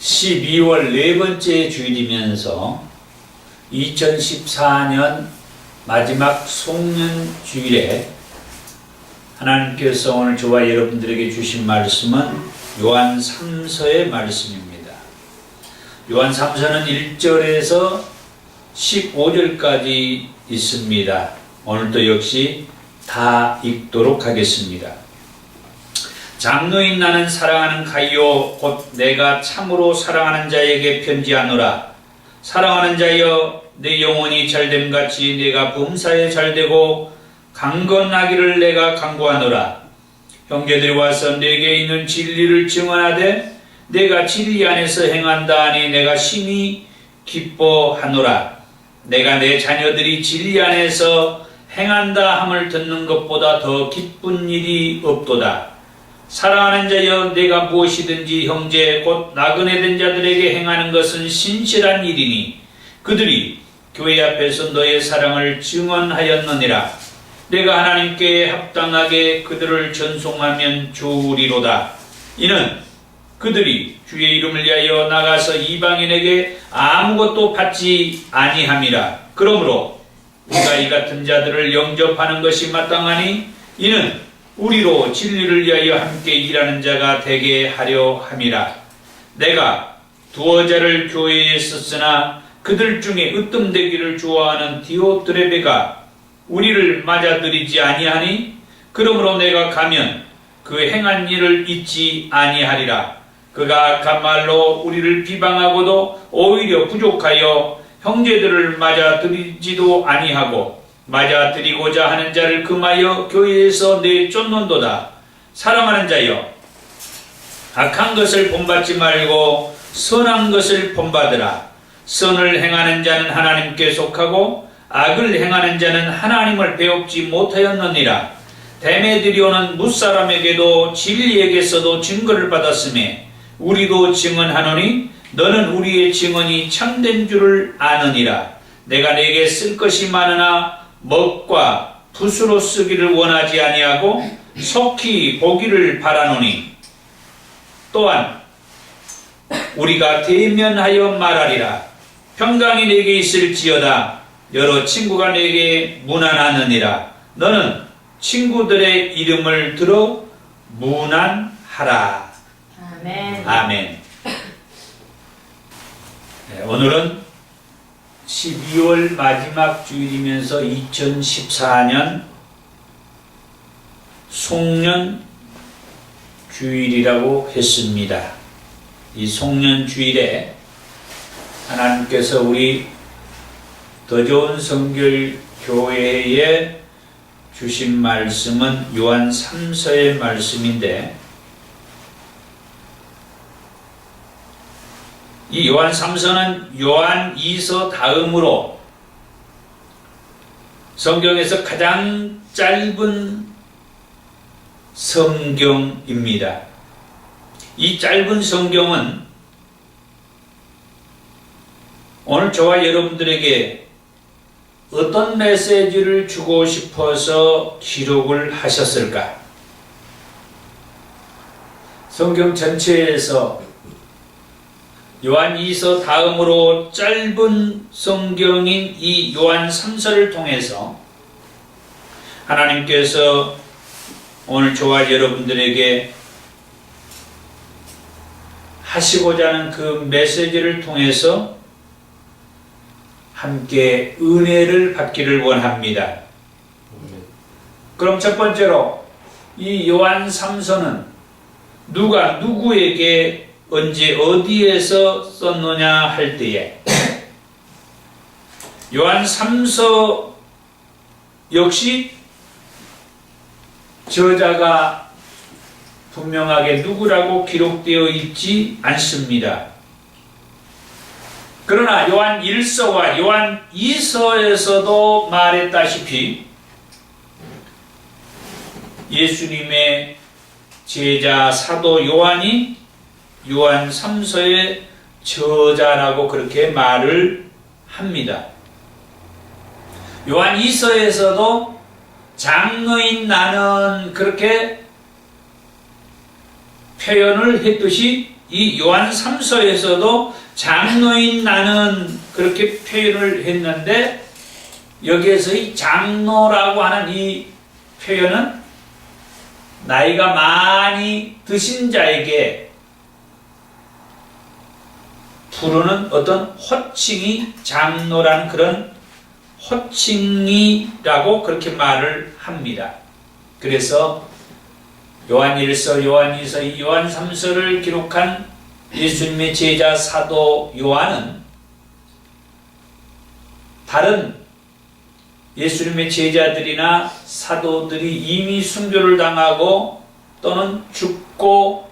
12월 네 번째 주일이면서 2014년 마지막 송년 주일에 하나님께서 오늘 저와 여러분들에게 주신 말씀은 요한 3서의 말씀입니다. 요한 3서는 1절에서 15절까지 있습니다. 오늘도 역시 다 읽도록 하겠습니다. 장로인 나는 사랑하는 가이오 곧 내가 참으로 사랑하는 자에게 편지하노라. 사랑하는 자여 내 영혼이 잘됨같이 내가 범사에 잘되고 강건하기를 내가 간구하노라. 형제들이 와서 내게 있는 진리를 증언하되 내가 진리 안에서 행한다 하니 내가 심히 기뻐하노라. 내가 내 자녀들이 진리 안에서 행한다 함을 듣는 것보다 더 기쁜 일이 없도다. 사랑하는 자여 내가 무엇이든지 형제 곧 나그네 된 자들에게 행하는 것은 신실한 일이니 그들이 교회 앞에서 너의 사랑을 증언하였느니라. 내가 하나님께 합당하게 그들을 전송하면 좋으리로다. 이는 그들이 주의 이름을 위하여 나가서 이방인에게 아무것도 받지 아니함이라. 그러므로 우리가 이 같은 자들을 영접하는 것이 마땅하니 이는 우리로 진리를 위하여 함께 일하는 자가 되게 하려 함이라. 내가 두어 자를 교회에 썼으나 그들 중에 으뜸되기를 좋아하는 디오드레베가 우리를 맞아들이지 아니하니 그러므로 내가 가면 그 행한 일을 잊지 아니하리라. 그가 악한 말로 우리를 비방하고도 오히려 부족하여 형제들을 맞아들이지도 아니하고 맞아들이고자 하는 자를 금하여 교회에서 내쫓는도다. 사랑하는 자여 악한 것을 본받지 말고 선한 것을 본받으라. 선을 행하는 자는 하나님께 속하고 악을 행하는 자는 하나님을 배웁지 못하였느니라. 데메드리오는 뭇사람에게도 진리에게서도 증거를 받았으며 우리도 증언하노니 너는 우리의 증언이 참된 줄을 아느니라. 내가 내게 쓸 것이 많으나 먹과 붓으로 쓰기를 원하지 아니하고 속히 보기를 바라노니 또한 우리가 대면하여 말하리라. 평강이 내게 있을지어다. 여러 친구가 내게 문안하느니라. 너는 친구들의 이름을 들어 문안하라. 아멘. 아멘. 네, 오늘은 12월 마지막 주일이면서 2014년 송년 주일이라고 했습니다. 이 송년 주일에 하나님께서 우리 더 좋은 성결 교회에 주신 말씀은 요한 3서의 말씀인데 이 요한 3서는 요한 2서 다음으로 성경에서 가장 짧은 성경입니다. 이 짧은 성경은 오늘 저와 여러분들에게 어떤 메시지를 주고 싶어서 기록을 하셨을까? 성경 전체에서 요한 2서 다음으로 짧은 성경인 이 요한 3서를 통해서 하나님께서 오늘 저와 여러분들에게 하시고자 하는 그 메시지를 통해서 함께 은혜를 받기를 원합니다. 그럼 첫 번째로 이 요한 3서는 누가 누구에게 언제 어디에서 썼느냐 할 때에 요한 3서 역시 저자가 분명하게 누구라고 기록되어 있지 않습니다. 그러나 요한 1서와 요한 2서에서도 말했다시피 예수님의 제자 사도 요한이 요한 3서의 저자라고 그렇게 말을 합니다. 요한 2서에서도 장로인 나는 그렇게 표현을 했듯이 이 요한 3서에서도 장로인 나는 그렇게 표현을 했는데, 여기에서 이 장로라고 하는 이 표현은 나이가 많이 드신 자에게 부르는 어떤 호칭이 장로라는 그런 호칭이라고 그렇게 말을 합니다. 그래서 요한 1서, 요한 2서, 요한 3서를 기록한 예수님의 제자 사도 요한은 다른 예수님의 제자들이나 사도들이 이미 순교를 당하고 또는 죽고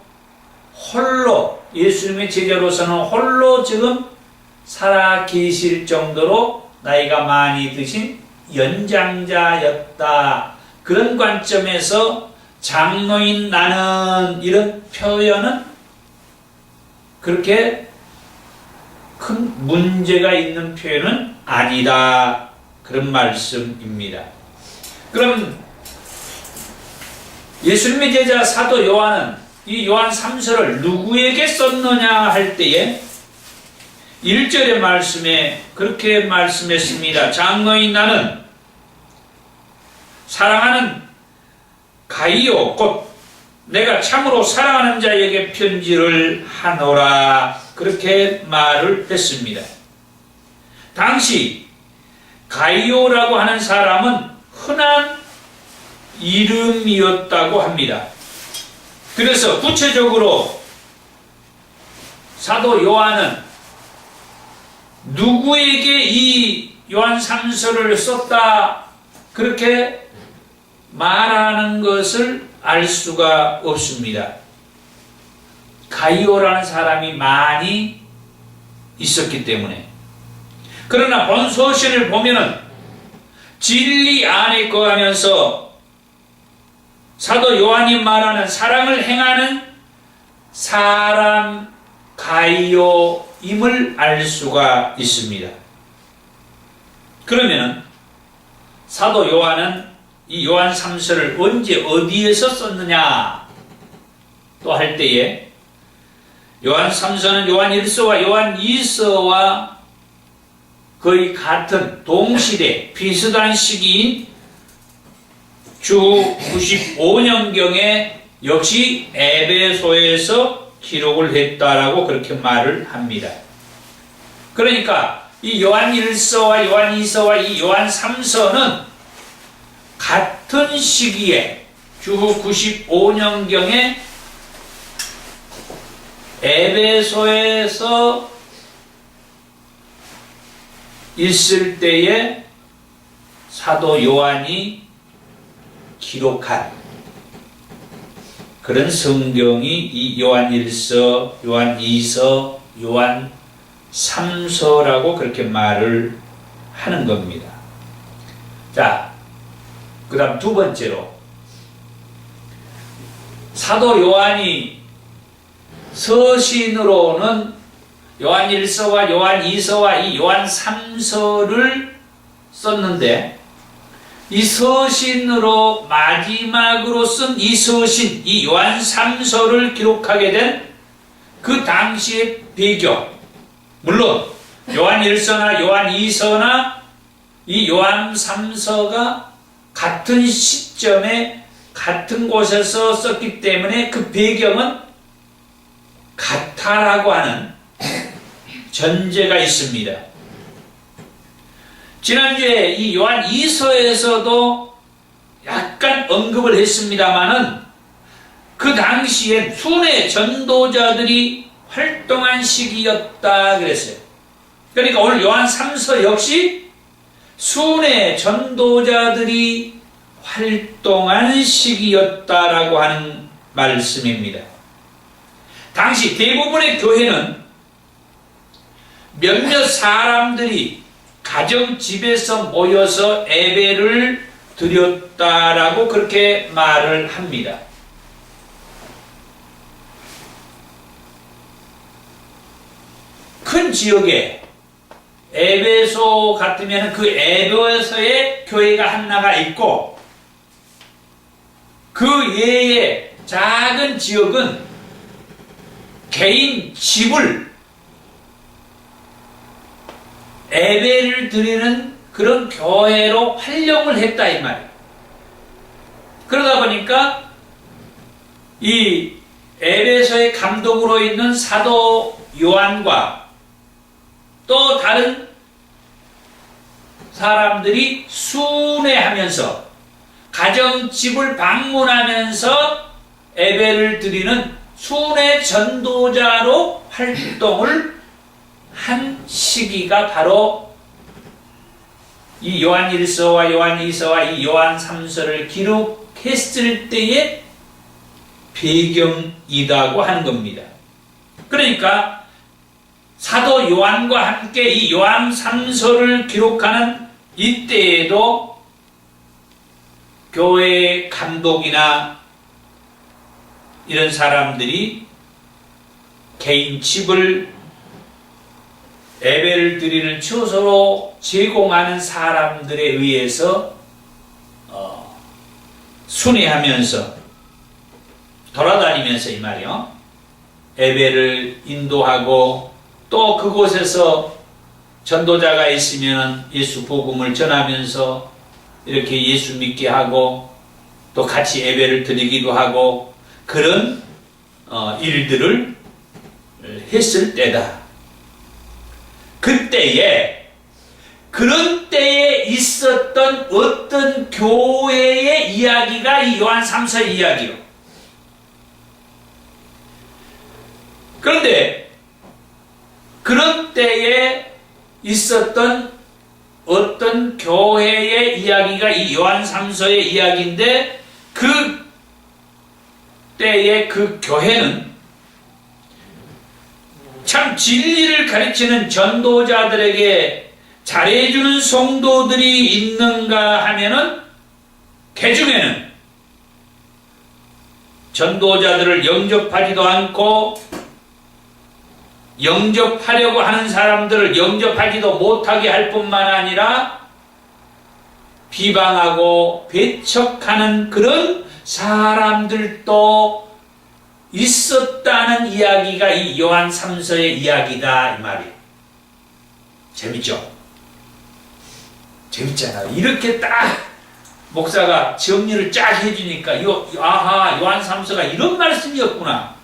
홀로 예수님의 제자로서는 홀로 지금 살아 계실 정도로 나이가 많이 드신 연장자였다. 그런 관점에서 장로인 나는 이런 표현은 그렇게 큰 문제가 있는 표현은 아니다. 그런 말씀입니다. 그럼 예수님의 제자 사도 요한은 이 요한 3서를 누구에게 썼느냐 할 때에 1절의 말씀에 그렇게 말씀했습니다. 장로인 나는 사랑하는 가이오 곧 내가 참으로 사랑하는 자에게 편지를 하노라. 그렇게 말을 했습니다. 당시 가이오라고 하는 사람은 흔한 이름이었다고 합니다. 그래서 구체적으로 사도 요한은 누구에게 이 요한 3서를 썼다 그렇게 말하는 것을 알 수가 없습니다. 가이오라는 사람이 많이 있었기 때문에. 그러나 본 서신을 보면은 진리 안에 거하면서 사도 요한이 말하는 사랑을 행하는 사람 가이오임을 알 수가 있습니다. 그러면 사도 요한은 이 요한 3서를 언제 어디에서 썼느냐 또 할 때에 요한 3서는 요한 1서와 요한 2서와 거의 같은 동시대 비슷한 시기인 주 95년경에 역시 에베소에서 기록을 했다라고 그렇게 말을 합니다. 그러니까 이 요한 1서와 요한 2서와 이 요한 3서는 같은 시기에 주 95년경에 에베소에서 있을 때에 사도 요한이 기록한 그런 성경이 이 요한 1서, 요한 2서, 요한 3서라고 그렇게 말을 하는 겁니다. 자, 그 다음 두 번째로 사도 요한이 서신으로는 요한 1서와 요한 2서와 이 요한 3서를 썼는데 이 서신으로 마지막으로 쓴 이 서신, 이 요한 3서를 기록하게 된 그 당시의 배경, 물론 요한 1서나 요한 2서나 이 요한 3서가 같은 시점에 같은 곳에서 썼기 때문에 그 배경은 같다라고 하는 전제가 있습니다. 지난주에 이 요한 2서에서도 약간 언급을 했습니다마는 그 당시엔 순회 전도자들이 활동한 시기였다 그랬어요. 그러니까 오늘 요한 3서 역시 순회 전도자들이 활동한 시기였다라고 하는 말씀입니다. 당시 대부분의 교회는 몇몇 사람들이 가정집에서 모여서 예배를 드렸다라고 그렇게 말을 합니다. 큰 지역에 에베소 같으면 그 에베소에 교회가 하나가 있고 그 외에 작은 지역은 개인 집을 예배를 드리는 그런 교회로 활용을 했다 이 말이에요. 그러다 보니까 이 에베소의 감독으로 있는 사도 요한과 또 다른 사람들이 순회하면서 가정집을 방문하면서 예배를 드리는 순회 전도자로 활동을 한 시기가 바로 이 요한 1서와 요한 2서와 이 요한 3서를 기록했을 때의 배경이라고 하는 겁니다. 그러니까 사도 요한과 함께 이 요한 3서를 기록하는 이때에도 교회 감독이나 이런 사람들이 개인 집을 예배를 드리는 처소로 제공하는 사람들에 의해서 순회하면서 돌아다니면서 이 말이요, 예배를 인도하고 또 그곳에서 전도자가 있으면 예수 복음을 전하면서 이렇게 예수 믿게 하고 또 같이 예배를 드리기도 하고 그런 일들을 했을 때다. 그때에 그런 때에 있었던 어떤 교회의 이야기가 이 요한 3서 이야기요. 그런데 그런 때에 있었던 어떤 교회의 이야기가 이 요한 3서의 이야기인데 그 때의 그 교회는 참 진리를 가르치는 전도자들에게 잘해주는 성도들이 있는가 하면은 그 중에는 전도자들을 영접하지도 않고 영접하려고 하는 사람들을 영접하지도 못하게 할 뿐만 아니라 비방하고 배척하는 그런 사람들도 있었다는 이야기가 이 요한 3서의 이야기다 이 말이에요. 재밌죠? 재밌잖아요. 이렇게 딱 목사가 정리를 쫙 해주니까 아하, 요한 3서가 이런 말씀이었구나.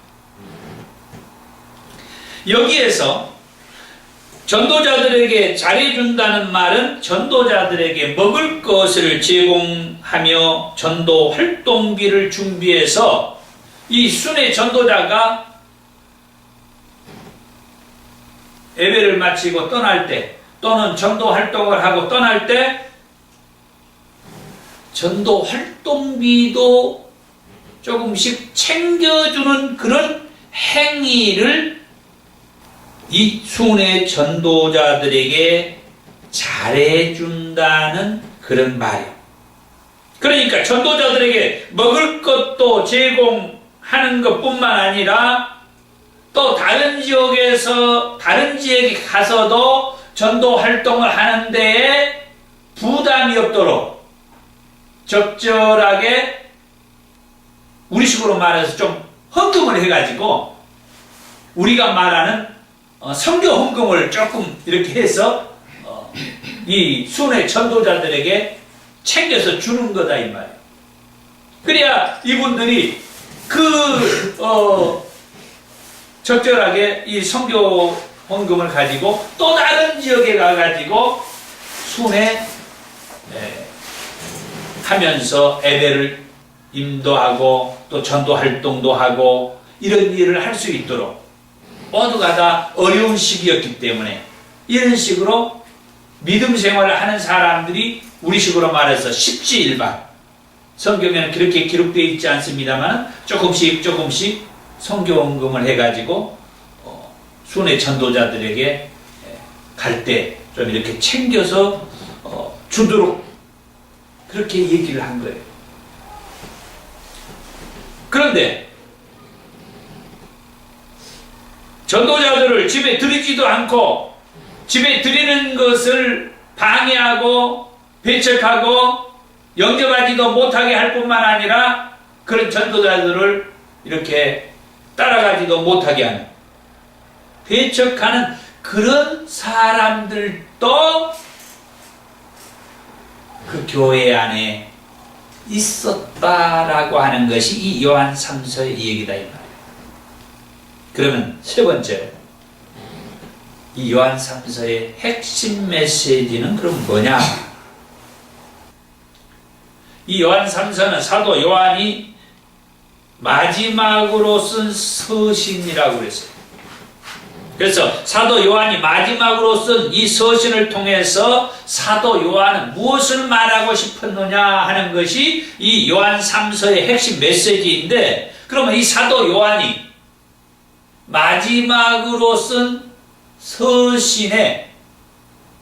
여기에서 전도자들에게 잘해준다는 말은 전도자들에게 먹을 것을 제공하며 전도 활동비를 준비해서 이 순회 전도자가 예배를 마치고 떠날 때 또는 전도 활동을 하고 떠날 때 전도 활동비도 조금씩 챙겨주는 그런 행위를 이 순회 전도자들에게 잘해준다는 그런 말이에요. 그러니까 전도자들에게 먹을 것도 제공하는 것뿐만 아니라 또 다른 지역에 가서도 전도 활동을 하는 데에 부담이 없도록 적절하게 우리식으로 말해서 좀 헌금을 해가지고 우리가 말하는 선교 헌금을 조금 이렇게 해서 이 순회 전도자들에게 챙겨서 주는 거다 이 말이에요. 그래야 이분들이 적절하게 이 선교 헌금을 가지고 또 다른 지역에 가가지고 순회 하면서 예배를 인도하고 또 전도 활동도 하고 이런 일을 할 수 있도록 모두가 다 어려운 시기였기 때문에 이런 식으로 믿음 생활을 하는 사람들이 우리식으로 말해서 십지일반, 성경에는 그렇게 기록되어 있지 않습니다만 조금씩 선교헌금을 해가지고 순회 전도자들에게 갈 때 좀 이렇게 챙겨서 주도록 그렇게 얘기를 한 거예요. 그런데 전도자들을 집에 들이지도 않고 집에 들이는 것을 방해하고 배척하고 영접하지도 못하게 할 뿐만 아니라 그런 전도자들을 이렇게 따라가지도 못하게 하는 배척하는 그런 사람들도 그 교회 안에 있었다라고 하는 것이 이 요한 3서의 얘기다 이 말이에요. 그러면 세 번째로 이 요한 3서의 핵심 메시지는 그럼 뭐냐? 이 요한 3서는 사도 요한이 마지막으로 쓴 서신이라고 그랬어요. 그래서 사도 요한이 마지막으로 쓴 이 서신을 통해서 사도 요한은 무엇을 말하고 싶었느냐 하는 것이 이 요한 3서의 핵심 메시지인데, 그러면 이 사도 요한이 마지막으로 쓴 서신에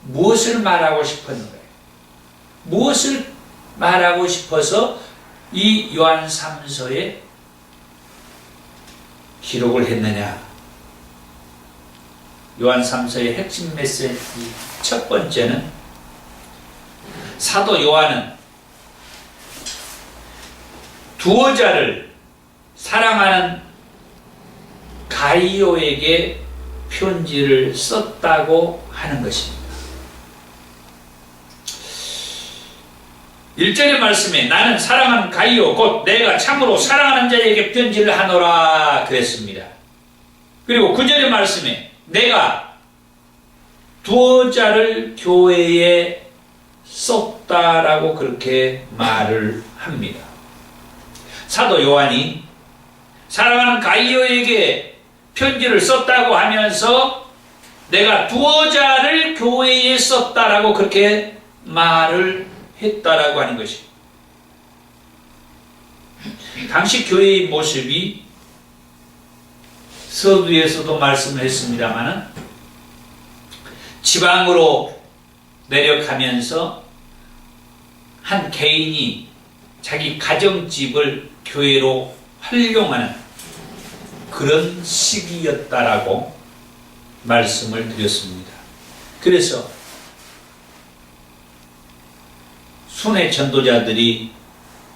무엇을 말하고 싶었는가요? 무엇을 말하고 싶어서 이 요한 3서에 기록을 했느냐? 요한 3서의 핵심 메시지 첫 번째는 사도 요한은 두어자를 사랑하는 가이오에게 편지를 썼다고 하는 것입니다. 1절의 말씀에 나는 사랑하는 가이오 곧 내가 참으로 사랑하는 자에게 편지를 하노라 그랬습니다. 그리고 9절의 말씀에 내가 두어 자를 교회에 썼다라고 그렇게 말을 합니다. 사도 요한이 사랑하는 가이오에게 편지를 썼다고 하면서 내가 두어 자를 교회에 썼다라고 그렇게 말을 했다라고 하는 것입니다. 당시 교회의 모습이 서두에서도 말씀을 했습니다마는 지방으로 내려가면서 한 개인이 자기 가정집을 교회로 활용하는 그런 시기였다라고 말씀을 드렸습니다. 그래서 순회 전도자들이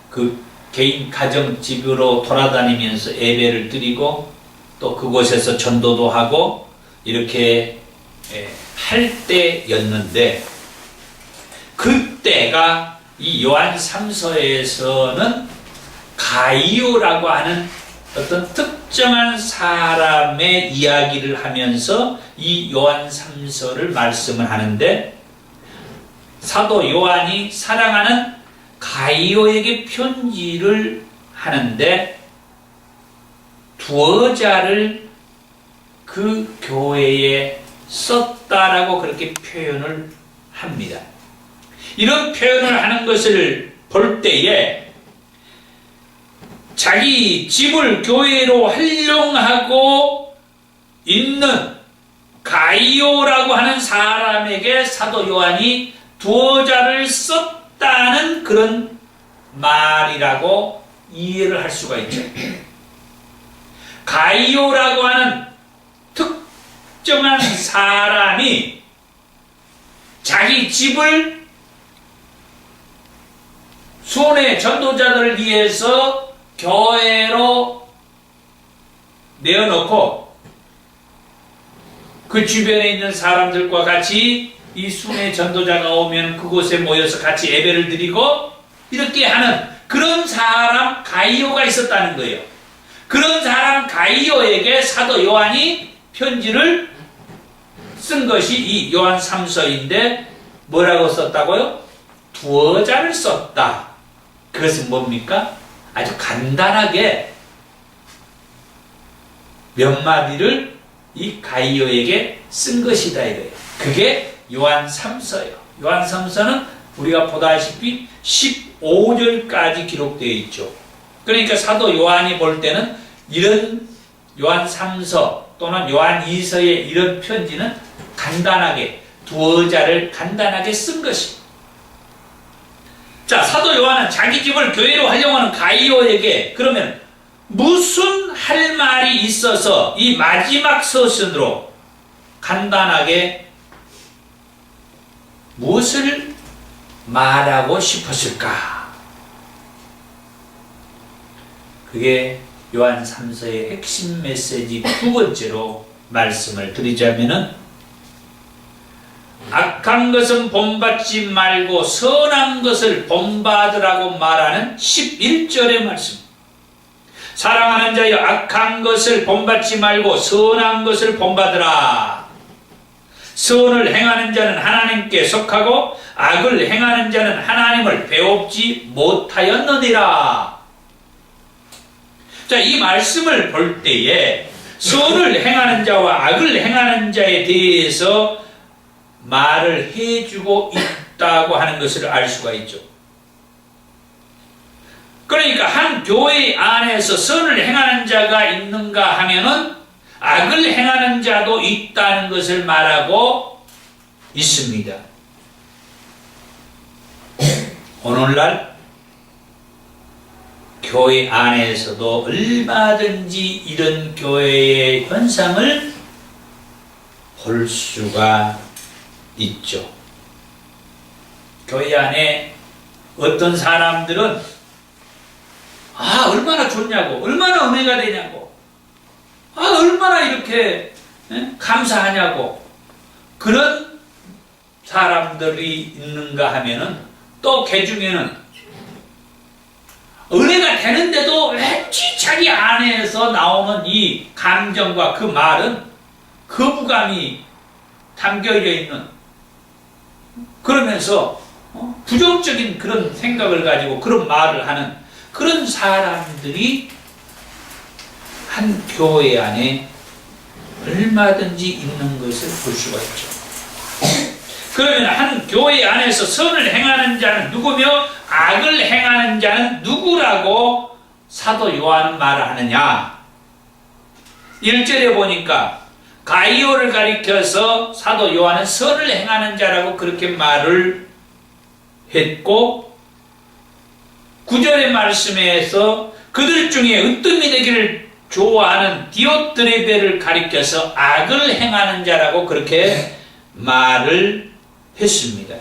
그 개인 가정집으로 돌아다니면서 예배를 드리고 또 그곳에서 전도도 하고 이렇게 할 때였는데, 그때가 이 요한 3서에서는 가이오라고 하는 어떤 특정한 사람의 이야기를 하면서 이 요한 3서를 말씀을 하는데, 사도 요한이 사랑하는 가이오에게 편지를 하는데 두어 자를 그 교회에 썼다라고 그렇게 표현을 합니다. 이런 표현을 하는 것을 볼 때에 자기 집을 교회로 활용하고 있는 가이오라고 하는 사람에게 사도 요한이 두어 자를 썼다는 그런 말이라고 이해를 할 수가 있죠. 가이오라고 하는 특정한 사람이 자기 집을 순회 전도자들을 위해서 교회로 내어놓고 그 주변에 있는 사람들과 같이 이 순회 전도자가 오면 그곳에 모여서 같이 예배를 드리고 이렇게 하는 그런 사람 가이오가 있었다는 거예요. 그런 사람 가이오에게 사도 요한이 편지를 쓴 것이 이 요한 3서인데 뭐라고 썼다고요? 두어 자를 썼다. 그것은 뭡니까? 아주 간단하게 몇 마디를 이 가이오에게 쓴 것이다 이거예요. 그게 요한 3서예요. 요한 3서는 우리가 보다시피 15절까지 기록되어 있죠. 그러니까 사도 요한이 볼 때는 이런 요한 3서 또는 요한 2서의 이런 편지는 간단하게 두어 자를 간단하게 쓴 것입니다. 자, 사도 요한은 자기 집을 교회로 활용하는 가이오에게 그러면 무슨 할 말이 있어서 이 마지막 서신으로 간단하게 무엇을 말하고 싶었을까? 그게 요한 3서의 핵심 메시지 두 번째로 말씀을 드리자면은 악한 것은 본받지 말고 선한 것을 본받으라고 말하는 11절의 말씀. 사랑하는 자여, 악한 것을 본받지 말고 선한 것을 본받으라. 선을 행하는 자는 하나님께 속하고 악을 행하는 자는 하나님을 배웁지 못하였느니라. 자, 이 말씀을 볼 때에 선을 행하는 자와 악을 행하는 자에 대해서 말을 해주고 있다고 하는 것을 알 수가 있죠. 그러니까 한 교회 안에서 선을 행하는 자가 있는가 하면은 악을 행하는 자도 있다는 것을 말하고 있습니다. 오늘날 교회 안에서도 얼마든지 이런 교회의 현상을 볼 수가 있죠. 교회 안에 어떤 사람들은 얼마나 좋냐고, 얼마나 은혜가 되냐고, 얼마나 이렇게 감사하냐고, 그런 사람들이 있는가 하면은 또 그 중에는 은혜가 되는데도 왠지 자기 안에서 나오는 이 감정과 그 말은 거부감이 담겨져 있는, 그러면서 부정적인 그런 생각을 가지고 그런 말을 하는 그런 사람들이 한 교회 안에 얼마든지 있는 것을 볼 수가 있죠. 그러면 한 교회 안에서 선을 행하는 자는 누구며 악을 행하는 자는 누구라고 사도 요한은 말을 하느냐? 1절에 보니까 가이오를 가리켜서 사도 요한은 선을 행하는 자라고 그렇게 말을 했고, 9절의 말씀에서 그들 중에 으뜸이 되기를 좋아하는 디오트레베를 가리켜서 악을 행하는 자라고 그렇게 말을 했습니다.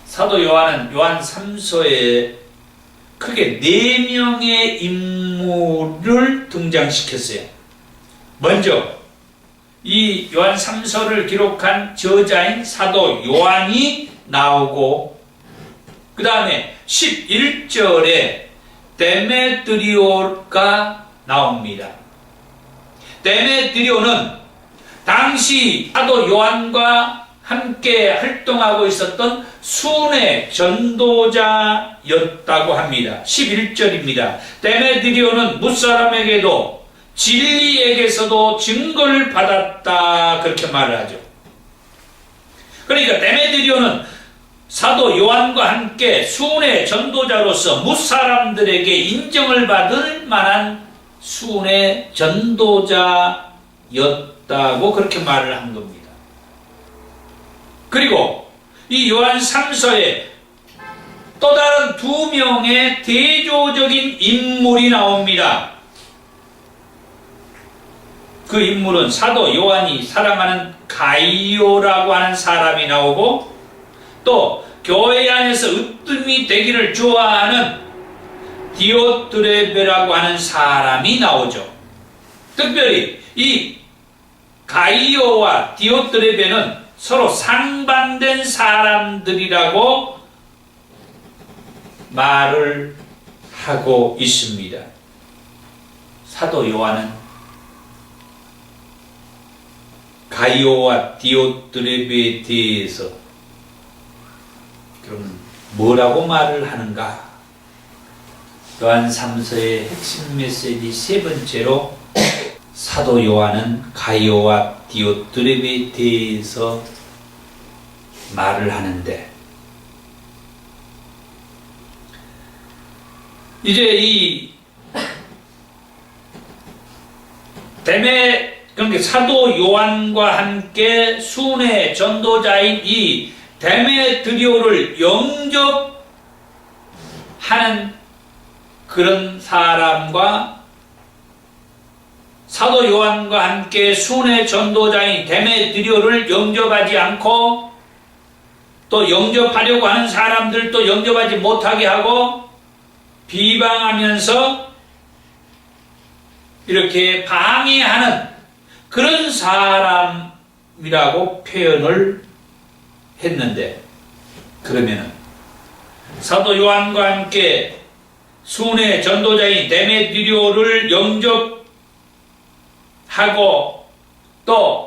사도 요한은 요한 3서에 크게 4명의 인물을 등장시켰어요. 먼저 이 요한 3서를 기록한 저자인 사도 요한이 나오고, 그 다음에 11절에 데메드리오가 나옵니다. 데메드리오는 당시 사도 요한과 함께 활동하고 있었던 순회 전도자였다고 합니다. 11절입니다. 데메드리오는 무사람에게도 진리에게서도 증거를 받았다, 그렇게 말을 하죠. 그러니까 데메드리오는 사도 요한과 함께 순회 전도자로서 무사람들에게 인정을 받을 만한 순회 전도자였다고 그렇게 말을 한 겁니다. 그리고 이 요한 3서에 또 다른 2명의 대조적인 인물이 나옵니다. 그 인물은 사도 요한이 사랑하는 가이오라고 하는 사람이 나오고, 또 교회 안에서 으뜸이 되기를 좋아하는 디오트레베라고 하는 사람이 나오죠. 특별히 이 가이오와 디오트레베는 서로 상반된 사람들이라고 말을 하고 있습니다. 사도 요한은 가이오와 디오트레베에 대해서 그럼 뭐라고 말을 하는가? 요한 3서의 핵심 메시지 3번째로 사도 요한은 가이오와 디오트레베에 대해서 말을 하는데, 이제 이 그러니까 사도 요한과 함께 순회 전도자인 이 데메드리오를 영접하는 그런 사람과 사도 요한과 함께 순회 전도자인 데메드리오를 영접하지 않고 또 영접하려고 하는 사람들도 영접하지 못하게 하고 비방하면서 이렇게 방해하는 그런 사람이라고 표현을 했는데, 그러면은 사도 요한과 함께 순회 전도자인 데메드리오를 영접하고 또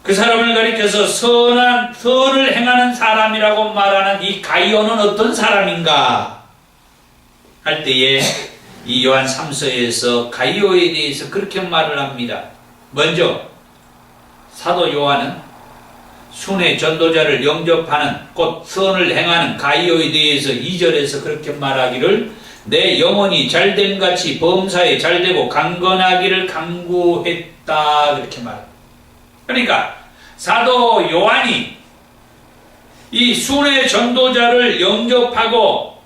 그 사람을 가리켜서 선을 행하는 사람이라고 말하는 이 가이오는 어떤 사람인가 할 때에 이 요한 3서에서 가이오에 대해서 그렇게 말을 합니다. 먼저 사도 요한은 순회 전도자를 영접하는 곧 선을 행하는 가이오에 대해서 2절에서 그렇게 말하기를 내 영혼이 잘됨같이 범사에 잘되고 강건하기를 간구했다 그렇게 말합니다. 그러니까 사도 요한이 이 순회 전도자를 영접하고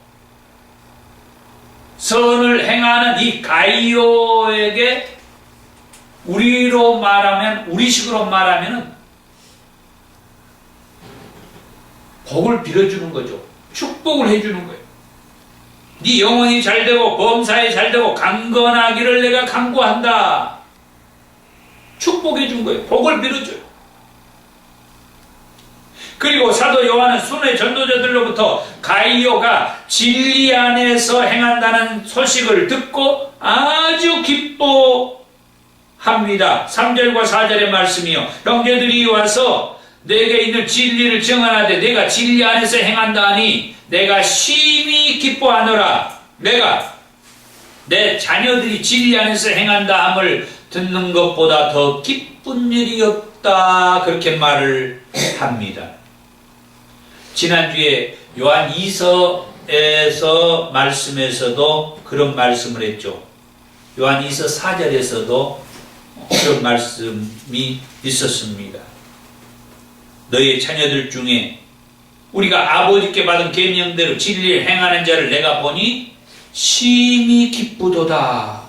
선을 행하는 이 가이오에게 우리식으로 말하면 복을 빌어주는 거죠. 축복을 해주는 거예요. 네 영혼이 잘되고 범사에 잘되고 강건하기를 내가 간구한다. 축복해 준 거예요. 복을 빌어줘요. 그리고 사도 요한은 순회 전도자들로부터 가이오가 진리 안에서 행한다는 소식을 듣고 아주 기뻐합니다. 3절과 4절의 말씀이요. 형제들이 와서 내게 있는 진리를 증언하되 내가 진리 안에서 행한다 하니 내가 심히 기뻐하노라. 내가 내 자녀들이 진리 안에서 행한다 함을 듣는 것보다 더 기쁜 일이 없다. 그렇게 말을 합니다. 지난주에 요한 2서에서 말씀에서도 그런 말씀을 했죠. 요한 2서 4절에서도 그런 말씀이 있었습니다. 너의 자녀들 중에 우리가 아버지께 받은 계명대로 진리를 행하는 자를 내가 보니 심히 기쁘도다.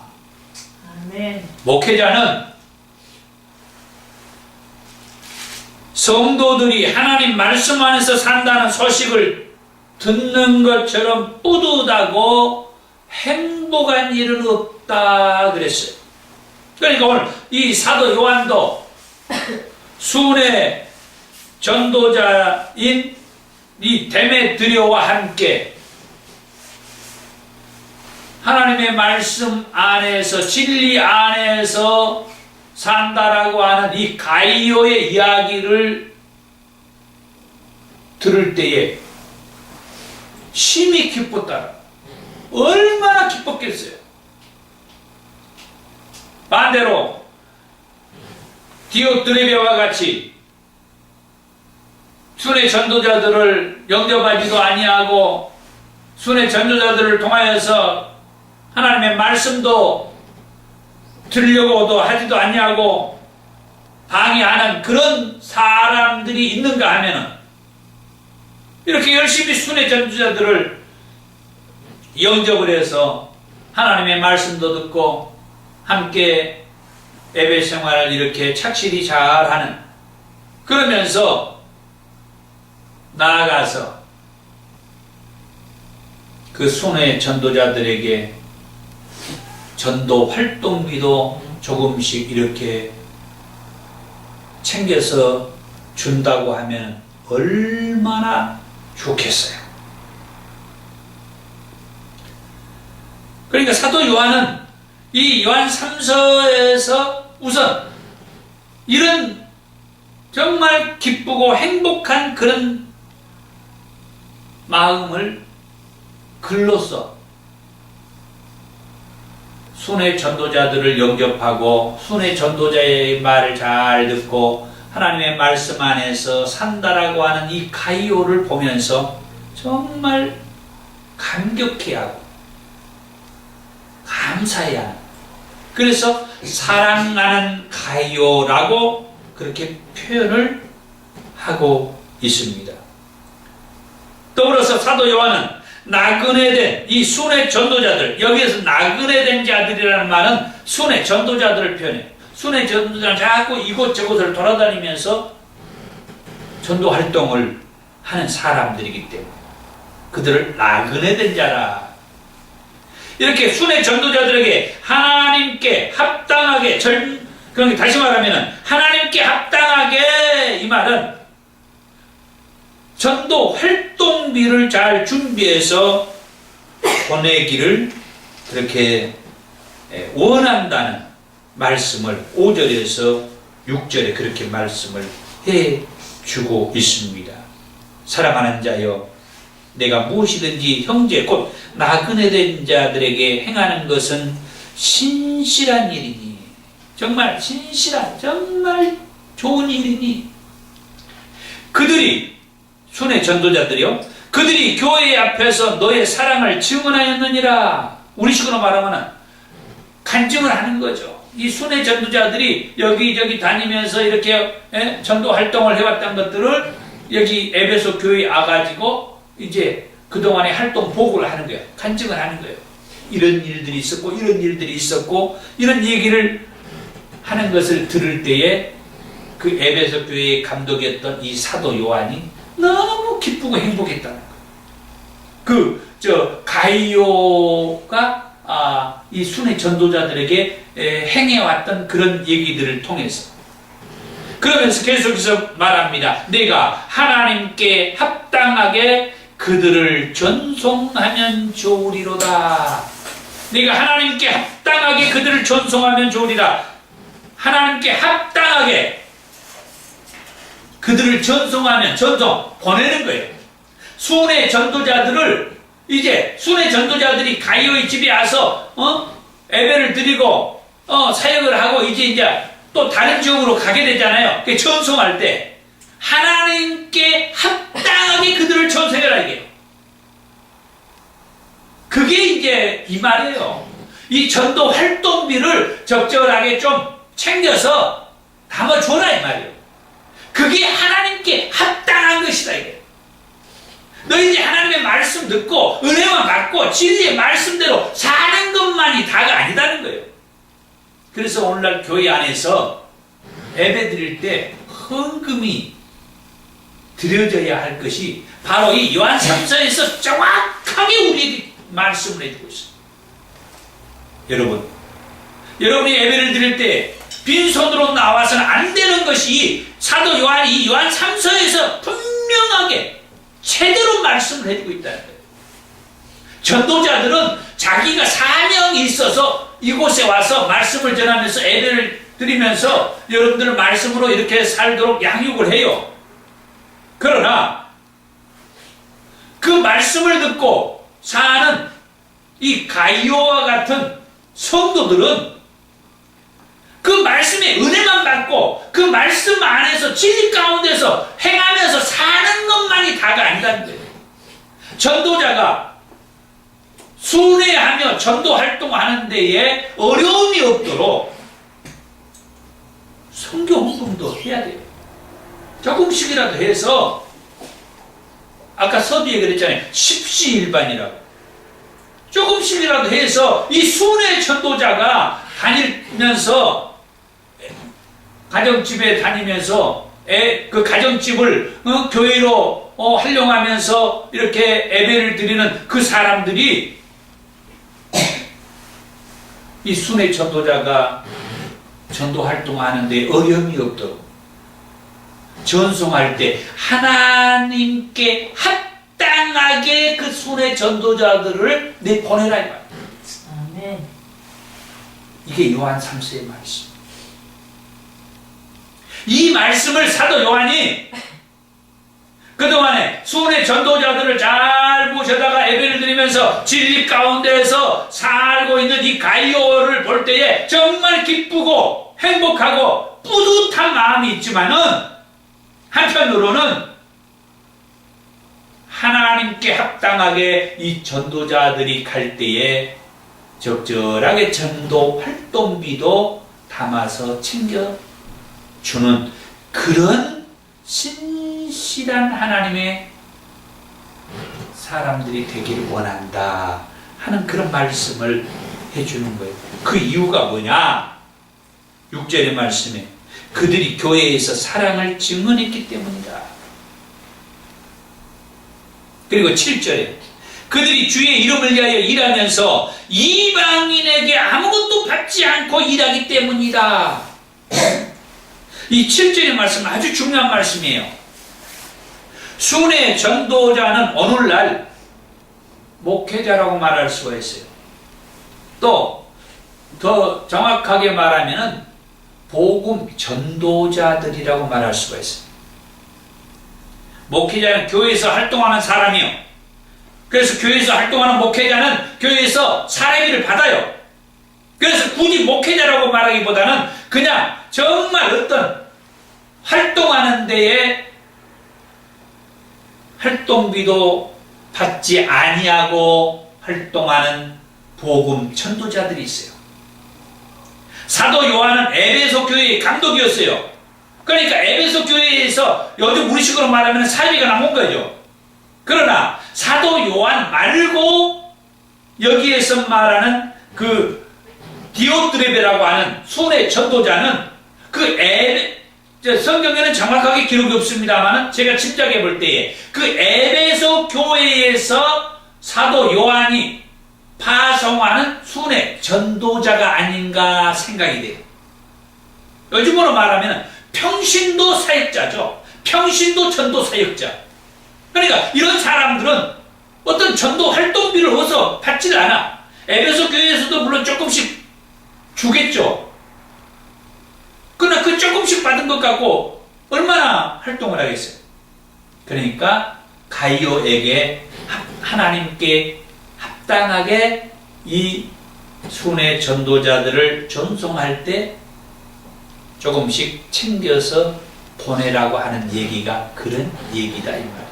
아멘. 목회자는 성도들이 하나님 말씀 안에서 산다는 소식을 듣는 것처럼 뿌듯하고 행복한 일은 없다 그랬어요. 그러니까 오늘 이 사도 요한도 순회 전도자인 이 데메드리오와 함께 하나님의 말씀 안에서 진리 안에서 산다라고 하는 이 가이오의 이야기를 들을 때에 심히 기뻤다. 얼마나 기뻤겠어요. 반대로 디오드레베와 같이 순회 전도자들을 영접하지도 아니하고 순회 전도자들을 통하여서 하나님의 말씀도 들으려고도 하지도 않냐고 방해하는 그런 사람들이 있는가 하면은 이렇게 열심히 순회 전도자들을 영접을 해서 하나님의 말씀도 듣고 함께 예배 생활을 이렇게 착실히 잘하는, 그러면서 나아가서 그 순회 전도자들에게 전도 활동비도 조금씩 이렇게 챙겨서 준다고 하면 얼마나 좋겠어요. 그러니까 사도 요한은 이 요한 3서에서 우선 이런 정말 기쁘고 행복한 그런 마음을 글로써 순회 전도자들을 영접하고 순회 전도자의 말을 잘 듣고 하나님의 말씀 안에서 산다라고 하는 이 가이오를 보면서 정말 감격해하고 감사해하는, 그래서 사랑하는 가이오라고 그렇게 표현을 하고 있습니다. 더불어서 사도 요한은 나그네된 이 순회 전도자들, 여기에서 나그네된 자들이라는 말은 순회 전도자들을 표현해요. 순회 전도자는 자꾸 이곳저곳을 돌아다니면서 전도 활동을 하는 사람들이기 때문에 그들을 나그네된 자라. 이렇게 순회 전도자들에게 하나님께 합당하게 그러니까 다시 말하면 하나님께 합당하게 이 말은 전도 활동비를 잘 준비해서 보내기를 그렇게 원한다는 말씀을 5절에서 6절에 그렇게 말씀을 해 주고 있습니다. 사랑하는 자여, 내가 무엇이든지 형제 곧 나그네 된 자들에게 행하는 것은 신실한 일이니, 정말 신실한, 정말 좋은 일이니, 그들이 순회 전도자들이요, 그들이 교회 앞에서 너의 사랑을 증언하였느니라. 우리식으로 말하면 간증을 하는 거죠. 이 순회 전도자들이 여기저기 다니면서 이렇게 전도 활동을 해왔던 것들을 여기 에베소 교회에 와가지고 이제 그동안의 활동 보고를 하는 거예요. 간증을 하는 거예요. 이런 일들이 있었고 이런 일들이 있었고 이런 얘기를 하는 것을 들을 때에 그 에베소 교회의 감독이었던 이 사도 요한이 너무 기쁘고 행복했다는 거예요. 가이오가 이 순회 전도자들에게 행해왔던 그런 얘기들을 통해서, 그러면서 계속해서 말합니다. 내가 하나님께 합당하게 그들을 전송하면 좋으리로다. 내가 하나님께 합당하게 그들을 전송하면 좋으리라. 하나님께 합당하게 그들을 전송하면, 보내는 거예요. 순회 전도자들을, 이제 순회 전도자들이 가이오의 집에 와서 예배를 드리고 사역을 하고 이제 또 다른 지역으로 가게 되잖아요. 그 전송할 때 하나님께 합당하게 그들을 전송해라, 이게. 그게 이제 이 말이에요. 이 전도 활동비를 적절하게 좀 챙겨서 담아줘라, 이 말이에요. 그게 하나님께 합당한 것이다, 이게. 너 이제 하나님의 말씀 듣고 은혜만 받고 진리의 말씀대로 사는 것만이 다가 아니다는 거예요. 그래서 오늘날 교회 안에서 예배 드릴 때 헌금이 드려져야 할 것이 바로 이 요한 3서에서 정확하게 우리에게 말씀을 해주고 있습니다. 여러분이 예배를 드릴 때 빈손으로 나와서는 안 되는 것이 사도 요한이 이 요한 3서에서 분명하게 제대로 말씀을 해주고 있다는 거예요. 전도자들은 자기가 사명이 있어서 이곳에 와서 말씀을 전하면서 예배를 드리면서 여러분들 말씀으로 이렇게 살도록 양육을 해요. 그러나 그 말씀을 듣고 사는 이 가이오와 같은 성도들은 그 말씀의 은혜만 받고 그 말씀 안에서 진리 가운데서 행하면서 사는 것만이 다가 아니라는 거예요. 전도자가 순회하며 전도 활동하는 데에 어려움이 없도록 선교 헌금도 해야 돼요. 조금씩이라도 해서, 아까 서두에 그랬잖아요. 십시일반이라고. 조금씩이라도 해서 이 순회 전도자가 다니면서 가정집에 다니면서 그 가정집을 교회로 활용하면서 이렇게 예배를 드리는 그 사람들이 이 순회 전도자가 전도 활동하는데 어려움이 없도록 전송할 때 하나님께 합당하게 그 순회 전도자들을 내보내라, 이 말이에요. 아멘. 이게 요한 3서의 말씀. 이 말씀을 사도 요한이 그동안에 순회 전도자들을 잘 모셔다가 예배를 드리면서 진리 가운데에서 살고 있는 이 가이오를 볼 때에 정말 기쁘고 행복하고 뿌듯한 마음이 있지만은 한편으로는 하나님께 합당하게 이 전도자들이 갈 때에 적절하게 전도 활동비도 담아서 챙겨주는 그런 신실한 하나님의 사람들이 되기를 원한다 하는 그런 말씀을 해주는 거예요. 그 이유가 뭐냐? 6절의 말씀에 그들이 교회에서 사랑을 증언했기 때문이다. 그리고 7절에 그들이 주의 이름을 위하여 일하면서 이방인에게 아무것도 받지 않고 일하기 때문이다. 이 7절의 말씀은 아주 중요한 말씀이에요. 순회 전도자는 오늘날 목회자라고 말할 수가 있어요. 또 더 정확하게 말하면 복음 전도자들이라고 말할 수가 있어요. 목회자는 교회에서 활동하는 사람이요. 그래서 교회에서 활동하는 목회자는 교회에서 사례비를 받아요. 그래서 굳이 목회자라고 말하기보다는 그냥 정말 어떤 활동하는 데에 활동비도 받지 아니하고 활동하는 복음 전도자들이 있어요. 사도 요한은 에베소 교회의 감독이었어요. 그러니까 에베소 교회에서 요즘 우리식으로 말하면 사비가 남은 거죠. 그러나 사도 요한 말고 여기에서 말하는 그 디오드레베라고 하는 순회 전도자는 성경에는 정확하게 기록이 없습니다만 제가 짐작해 볼 때에 그 에베소 교회에서 사도 요한이 파송하는 순회 전도자가 아닌가 생각이 돼요. 요즘으로 말하면 평신도 사역자죠. 평신도 전도 사역자. 그러니까 이런 사람들은 어떤 전도 활동비를 어서 받지를 않아. 에베소 교회에서도 물론 조금씩 주겠죠. 그러나 그 조금씩 받은 것 갖고 얼마나 활동을 하겠어요. 그러니까 가이오에게 하나님께 합당하게 이 순회 전도자들을 전송할 때 조금씩 챙겨서 보내라고 하는 얘기가 그런 얘기다 이 말이에요.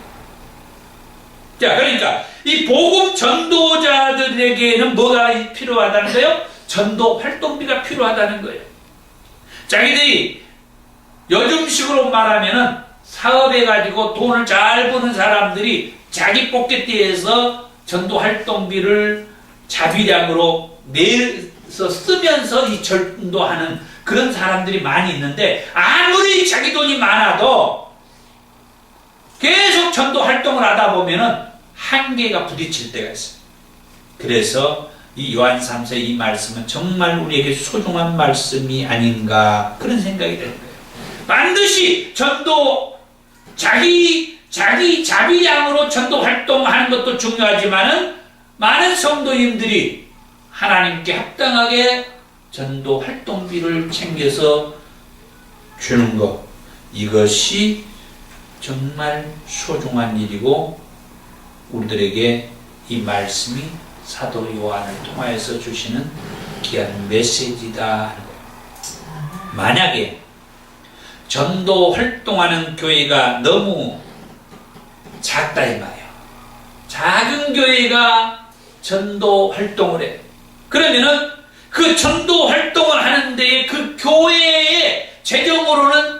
자, 그러니까 이 복음 전도자들에게는 뭐가 필요하다는 거예요? 전도 활동비가 필요하다는 거예요. 자기들이 요즘식으로 말하면은 사업해가지고 돈을 잘 버는 사람들이 자기 포켓에서 전도 활동비를 자비량으로 내서 쓰면서 이 전도하는 그런 사람들이 많이 있는데 아무리 자기 돈이 많아도 계속 전도 활동을 하다 보면은 한계가 부딪힐 때가 있어요. 그래서 이 요한 3서 이 말씀은 정말 우리에게 소중한 말씀이 아닌가 그런 생각이 되는 거예요. 반드시 전도 자기 자비량으로 전도 활동하는 것도 중요하지만은 많은 성도님들이 하나님께 합당하게 전도 활동비를 챙겨서 주는 것, 이것이 정말 소중한 일이고 우리들에게 이 말씀이 사도 요한을 통하여서 주시는 귀한 메시지다 하는 거예요. 만약에 전도 활동하는 교회가 너무 작다 이 말이에요. 작은 교회가 전도 활동을 해. 그러면은 그 전도 활동을 하는데 그 교회의 재정으로는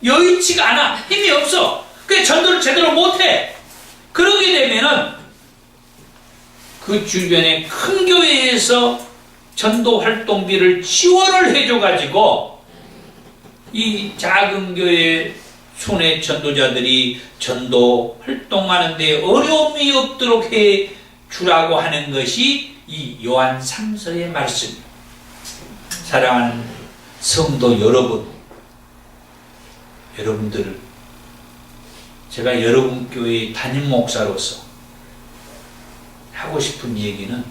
여의치가 않아. 힘이 없어. 그 전도를 제대로 못해. 그러게 되면은 그 주변의 큰 교회에서 전도 활동비를 지원을 해줘가지고 이 작은 교회 순회 전도자들이 전도 활동하는데 어려움이 없도록 해 주라고 하는 것이 이 요한 3서의 말씀입니다. 사랑하는 성도 여러분들을 제가 여러분 교회의 담임 목사로서 하고 싶은 얘기는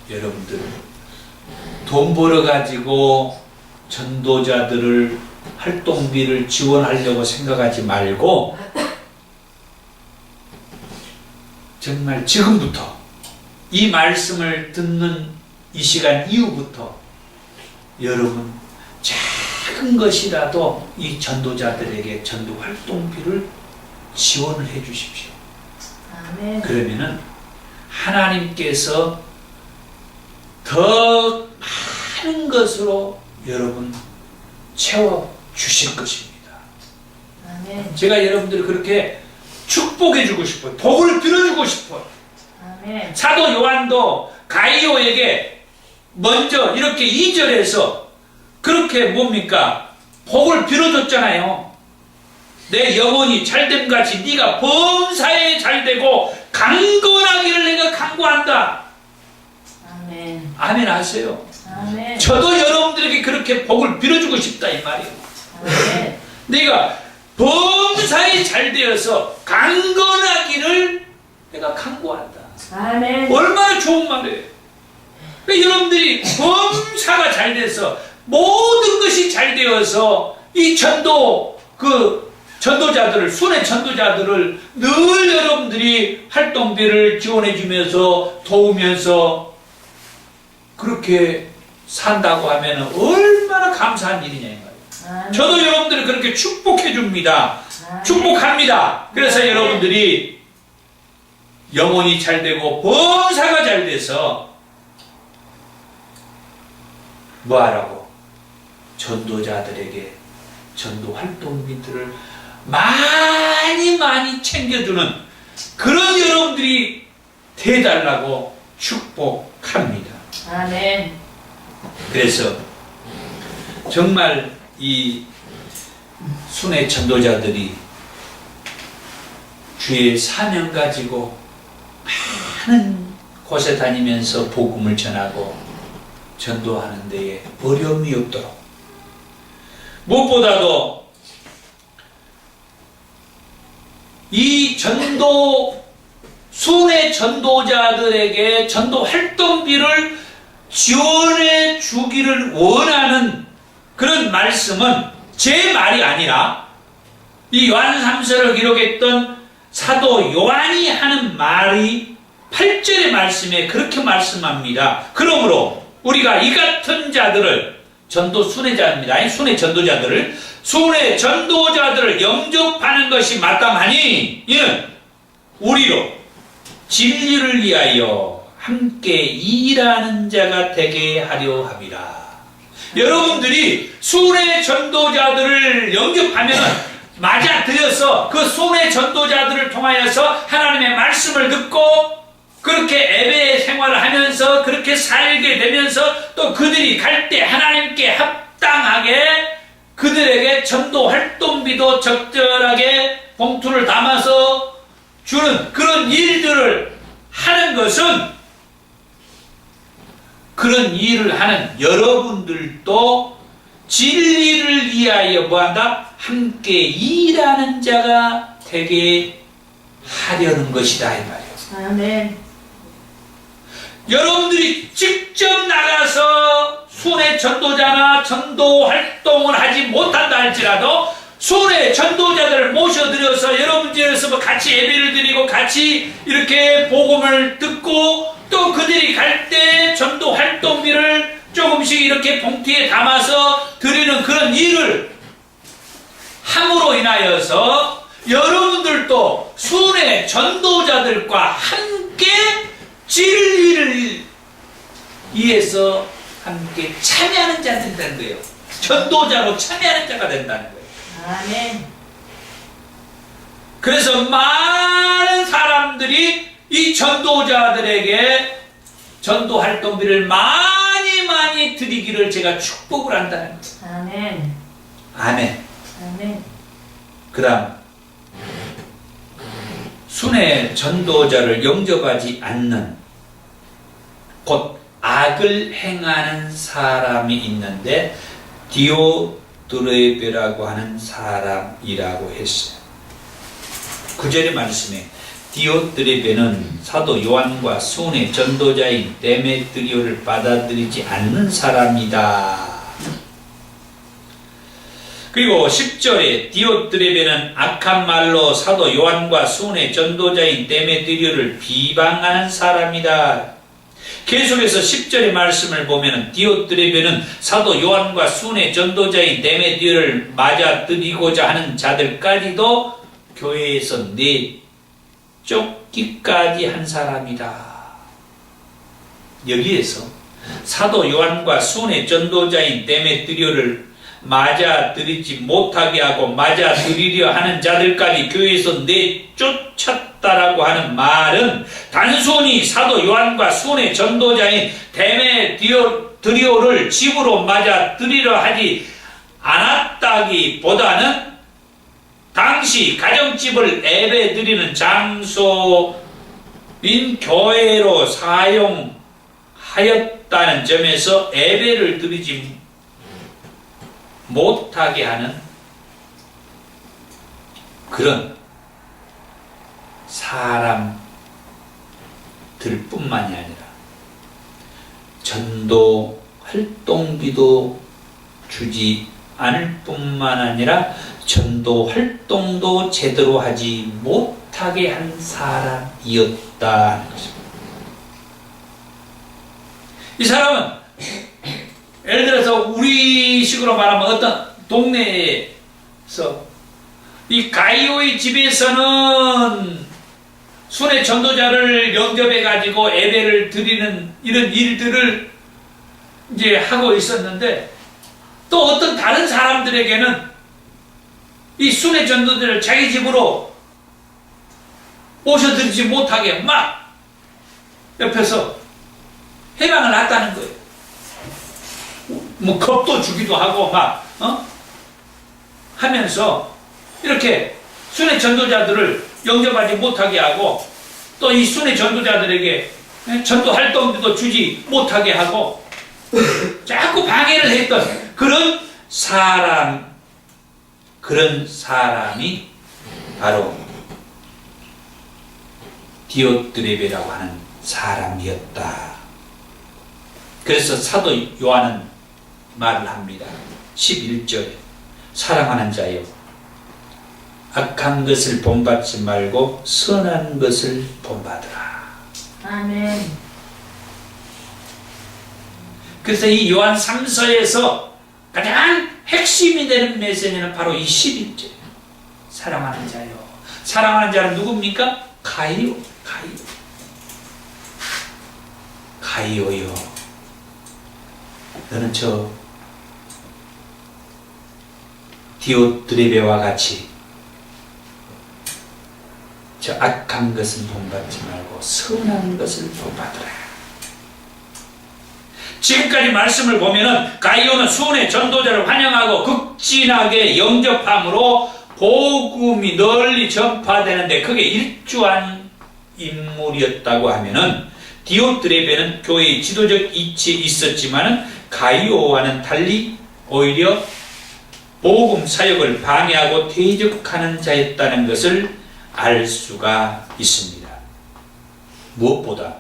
여러분들 돈 벌어가지고 전도자들을 활동비를 지원하려고 생각하지 말고 정말 지금부터 이 말씀을 듣는 이 시간 이후부터 여러분 작은 것이라도 이 전도자들에게 전도 활동비를 지원을 해 주십시오. 아멘. 그러면은 하나님께서 더 많은 것으로 여러분 채워 주실 것입니다. 아멘. 제가 여러분들을 그렇게 축복해 주고 싶어요. 복을 빌어주고 싶어요. 아멘. 사도 요한도 가이오에게 먼저 이렇게 2절에서 그렇게 뭡니까? 복을 빌어줬잖아요. 내 영혼이 잘됨같이 네가 범사에 잘되고 강건하기를 내가 간구한다. 아멘. 아멘 하세요. 아멘. 저도 여러분들에게 그렇게 복을 빌어주고 싶다 이 말이에요. 아멘. 내가 범사에 잘되어서 강건하기를 내가 간구한다. 아멘. 얼마나 좋은 말이에요. 그러니까 여러분들이 범사가 잘 돼서 모든 것이 잘 되어서 이 전도자들을, 순회 전도자들을 늘 여러분들이 활동비를 지원해 주면서 도우면서 그렇게 산다고 하면 얼마나 감사한 일이냐 이 말이에요. 아멘. 저도 여러분들을 그렇게 축복해 줍니다. 아멘. 축복합니다. 그래서 아멘. 여러분들이 영혼이 잘 되고 범사가 잘 돼서 뭐 하라고? 전도자들에게 전도 활동비들을 많이 챙겨주는 그런 여러분들이 되달라고 축복합니다. 아멘. 그래서 정말 이 순회 전도자들이 주의 사명 가지고 많은 곳에 다니면서 복음을 전하고 전도하는 데에 어려움이 없도록 무엇보다도 이 순회 전도자들에게 전도 활동비를 지원해 주기를 원하는 그런 말씀은 제 말이 아니라 이 요한 3서를 기록했던 사도 요한이 하는 말이 8절의 말씀에 그렇게 말씀합니다. 그러므로 우리가 이 같은 자들을 전도 순회자입니다. 순회 전도자들을 영접하는 것이 마땅하니 이는 우리로 진리를 위하여 함께 일하는 자가 되게 하려 함이라. 여러분들이 순회 전도자들을 영접하면 맞아들여서 그 순회 전도자들을 통하여서 하나님의 말씀을 듣고 그렇게 예배 생활을 하면서 그렇게 살게 되면서 또 그들이 갈 때 하나님께 합당하게 그들에게 전도 활동비도 적절하게 봉투를 담아서 주는 그런 일들을 하는 것은 그런 일을 하는 여러분들도 진리를 위하여 뭐한다? 함께 일하는 자가 되게 하려는 것이다 이 말이에요. 아멘. 여러분들이 직접 나가서 순회 전도자나 전도 활동을 하지 못한다 할지라도 순회 전도자들을 모셔드려서 여러분들에서 같이 예배를 드리고 같이 이렇게 복음을 듣고 또 그들이 갈 때 전도 활동비를 조금씩 이렇게 봉투에 담아서 드리는 그런 일을 함으로 인하여서 여러분들도 순회 전도자들과 함께 진리를 위해서 함께 참여하는 자가 된다는 거예요. 전도자로 참여하는 자가 된다는 거예요. 아멘. 그래서 많은 사람들이 이 전도자들에게 전도 활동비를 많이 드리기를 제가 축복을 한다는 거예요. 아멘. 아멘. 아멘. 그 다음 순회 전도자를 영접하지 않는 곧 악을 행하는 사람이 있는데 디오드레베라고 하는 사람이라고 했어요. 9절의 말씀에 디오드레베는 사도 요한과 순회 전도자인 데메드리오를 받아들이지 않는 사람이다. 그리고 10절에 디오드레베는 악한 말로 사도 요한과 순회 전도자인 데메드리오를 비방하는 사람이다. 계속해서 10절의 말씀을 보면 디오드레베는 사도 요한과 순회 전도자인 데메드리오를 맞아들이고자 하는 자들까지도 교회에서 내쫓기까지 한 사람이다. 여기에서 사도 요한과 순회 전도자인 데메드리오를 맞아들이지 못하게 하고 맞아들이려 하는 자들까지 교회에서 내쫓았다라고 하는 말은 단순히 사도 요한과 순회 전도자인 데메드리오를 집으로 맞아들이려 하지 않았다기보다는 당 당시 가정집을 예배드리는 장소인 교회로 사용하였다는 점에서 예배를 드리지 못하게 하는 그런 사람들뿐만이 아니라 전도 활동비도 주지 않을 뿐만 아니라 전도 활동도 제대로 하지 못하게 한 사람이었다는 것입니다. 이 사람은 예를 들어서 우리식으로 말하면 어떤 동네에서 이 가이오의 집에서는 순회 전도자를 영접해 가지고 예배를 드리는 이런 일들을 이제 하고 있었는데, 또 어떤 다른 사람들에게는 이 순회 전도자를 자기 집으로 모셔드리지 못하게 막 옆에서 해방을 놨다는 거예요. 뭐 겁도 주기도 하고 막 하면서 이렇게 순회 전도자들을 영접하지 못하게 하고, 또 이 순회 전도자들에게 전도 활동도 주지 못하게 하고 자꾸 방해를 했던 그런 사람이 바로 디오드레베라고 하는 사람이었다. 그래서 사도 요한은 말을 합니다. 11절에 사랑하는 자여, 악한 것을 본받지 말고 선한 것을 본받으라. 아멘. 그래서 이 요한 3서에서 가장 핵심이 되는 메시지는 바로 이 11절. 사랑하는 자요. 사랑하는 자는 누굽니까? 가이오요. 너는 저 디오드레베와 같이 저 악한 것은 본받지 말고 선한 것을 본받으라. 지금까지 말씀을 보면은 가이오는 순회 전도자를 환영하고 극진하게 영접함으로 복음이 널리 전파되는데 그게 일조한 인물이었다고 하면은, 디오드레베는 교회의 지도적 이치에 있었지만은 가이오와는 달리 오히려 복음 사역을 방해하고 퇴적하는 자였다는 것을 알 수가 있습니다. 무엇보다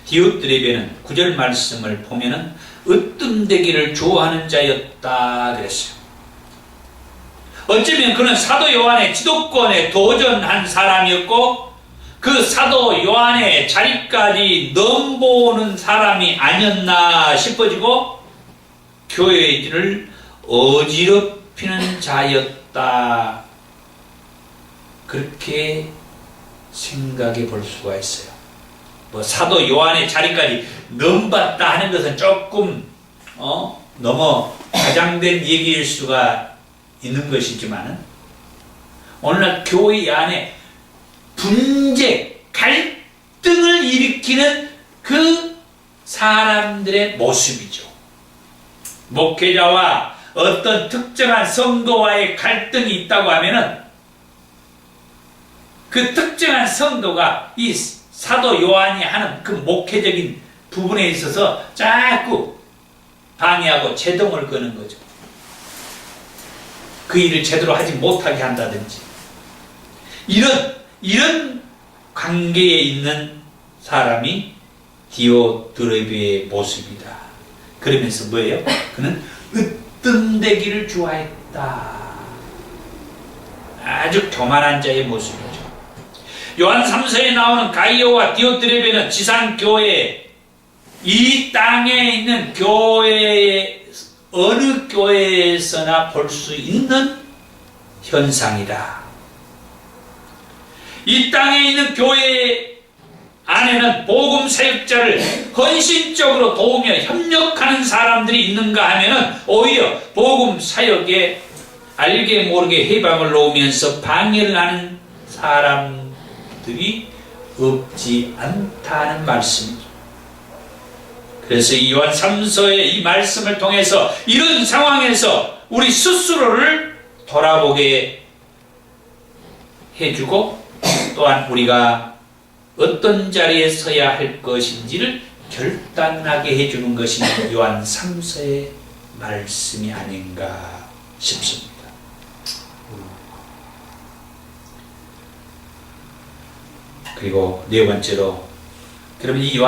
디오드레베는 9절 말씀을 보면은 으뜸되기를 좋아하는 자였다 그랬어요. 어쩌면 그는 사도 요한의 지도권에 도전한 사람이었고, 그 사도 요한의 자리까지 넘보는 사람이 아니었나 싶어지고 교회를 어지럽히는 자였다, 그렇게 생각해 볼 수가 있어요. 뭐 사도 요한의 자리까지 넘봤다 하는 것은 조금 너무 과장된 얘기일 수가 있는 것이지만은, 오늘날 교회 안에 분쟁, 갈등을 일으키는 그 사람들의 모습이죠. 목회자와 어떤 특정한 성도와의 갈등이 있다고 하면은 그 특정한 성도가 이 사도 요한이 하는 그 목회적인 부분에 있어서 자꾸 방해하고 제동을 거는 거죠. 그 일을 제대로 하지 못하게 한다든지, 이런 관계에 있는 사람이 디오드레베의 모습이다. 그러면서 뭐예요? 그는 으뜸되기를 좋아했다. 아주 교만한 자의 모습이죠. 요한 3서에 나오는 가이오와 디오드레베는 지상교회, 이 땅에 있는 교회의 어느 교회에서나 볼 수 있는 현상이다. 이 땅에 있는 교회 안에는 복음 사역자를 헌신적으로 도우며 협력하는 사람들이 있는가 하면은 오히려 복음 사역에 알게 모르게 해방을 놓으면서 방해를 하는 사람들이 없지 않다는 말씀이죠. 그래서 이 요한 3서의 이 말씀을 통해서 이런 상황에서 우리 스스로를 돌아보게 해주고 또한 우리가 어떤 자리에 서야 할 것인지를 결단하게 해주는 것이 요한 3서의 말씀이 아닌가 싶습니다. 그리고 네 번째로, 그러면 이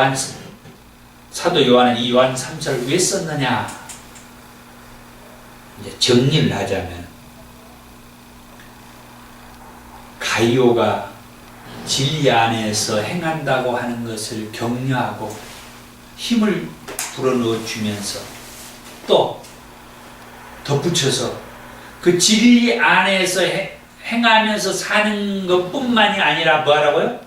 사도 요한은 이 요한 3서를 왜 썼느냐? 이제 정리를 하자면, 가이오가 진리 안에서 행한다고 하는 것을 격려하고 힘을 불어넣어 주면서 또 덧붙여서 그 진리 안에서 행하면서 사는 것뿐만이 아니라 뭐하라고요?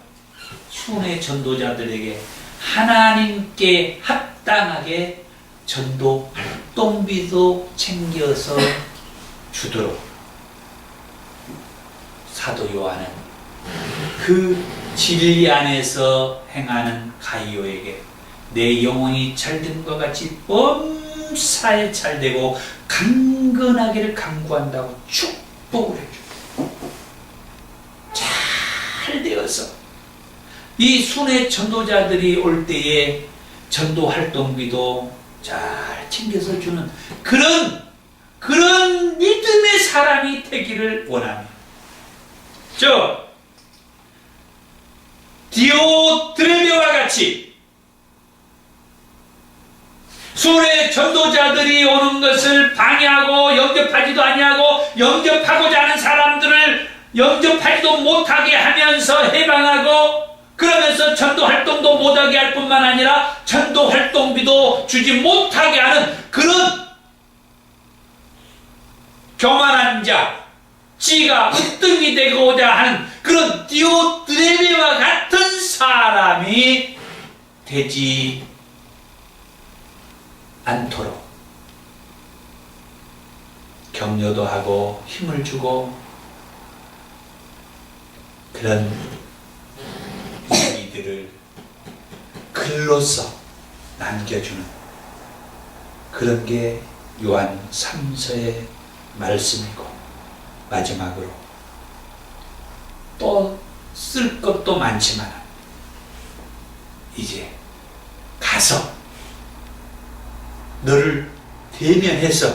순회 전도자들에게 하나님께 합당하게 전도 활동비도 챙겨서 주도록 사도 요한은 그 진리 안에서 행하는 가이오에게 내 영혼이 잘된 것 같이 범사에 잘되고 강건하기를 간구한다고 축복을 해줘. 잘 되어서 이 순회 전도자들이 올 때에 전도 활동비도 잘 챙겨서 주는 그런 믿음의 사람이 되기를 원합니다. 디오드레베와 같이 순회 전도자들이 오는 것을 방해하고 영접하지도 아니하고 영접하고자 하는 사람들을 영접하지도 못하게 하면서 해방하고 그러면서 전도 활동도 못하게 할 뿐만 아니라 전도 활동비도 주지 못하게 하는 그런 교만한 자, 지가 으뜸이 되고자 하는 그런 디오드레베와 같은 사람이 되지 않도록 격려도 하고 힘을 주고 그런 이들을 글로써 남겨주는 그런 게 요한 3서의 말씀이고, 마지막으로 또 쓸 것도 많지만 이제 가서 너를 대면해서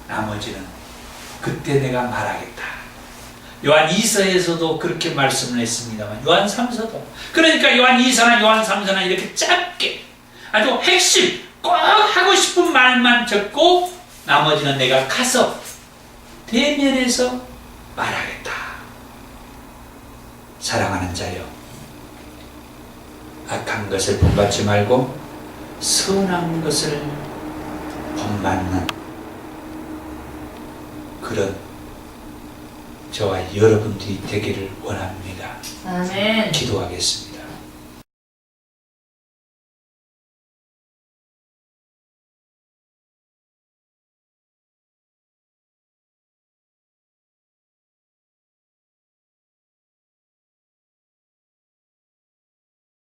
나머지는 그때 내가 말하겠다. 요한 2서에서도 그렇게 말씀을 했습니다만 요한 3서도, 그러니까 요한 2서나 요한 3서나 이렇게 짧게 아주 핵심 꼭 하고 싶은 말만 적고 나머지는 내가 가서 대면해서 말하겠다. 사랑하는 자여, 악한 것을 본받지 말고 선한 것을 본받는 그런 저와 여러분들이 되기를 원합니다. 아멘. 기도하겠습니다.